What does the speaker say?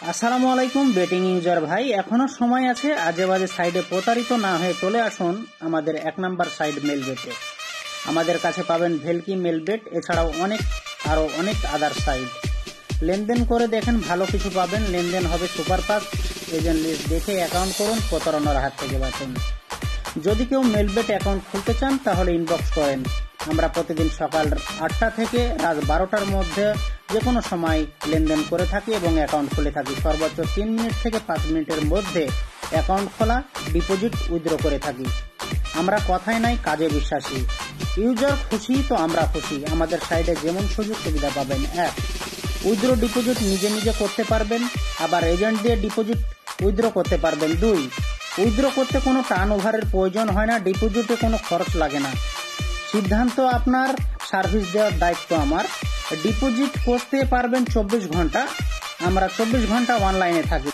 আসসালামু আলাইকুম betting user ভাই, এখনো সময় আছে। আজে বাজে সাইডে প্রতারিত না হয়ে চলে আসুন আমাদের 1 নাম্বার সাইড মেলবেটে। আমাদের কাছে পাবেন ভেলকি মেলবেট, এছাড়াও আরো অনেক আদার সাইড। লেনদেন করে দেখেন, ভালো কিছু পাবেন। লেনদেন হবে সুপার ফাস্ট। এজেন্ট লিস্ট দেখে অ্যাকাউন্ট করুন, প্রতারণার হাত থেকে বাঁচুন। যদি কেউ মেলবেট অ্যাকাউন্ট খুলতে চান তাহলে ইনবক্স করেন। আমরা প্রতিদিন সকাল 8টা থেকে রাত 12টার মধ্যে যে কোনো সময় লেনদেন করে থাকি এবং অ্যাকাউন্ট খুলে থাকি। সর্বোচ্চ 3 মিনিট থেকে 5 মিনিটের মধ্যে অ্যাকাউন্ট খোলা, ডিপোজিট, উইথড্র করে থাকি। আমরা কথায় নাই, কাজে বিশ্বাসী। ইউজার খুশি তো আমরা খুশি। আমাদের সাইডে যেমন সুযোগ সুবিধা পাবেন: 1, উইথড্র ডিপোজিট নিজে নিজে করতে পারবেন, আবার এজেন্ট দিয়ে ডিপোজিট উইথড্র করতে পারবেন। 2, উইথড্র করতে কোনো টার্ন ওভারের প্রয়োজন হয় না, ডিপোজিটে কোনো খরচ লাগে না। সিদ্ধান্ত আপনার, সার্ভিস দেওয়ার দায়িত্ব আমার। ডিপোজিট করতে পারবেন 24 ঘন্টা। আমরা 24 ঘন্টা অনলাইনে থাকি।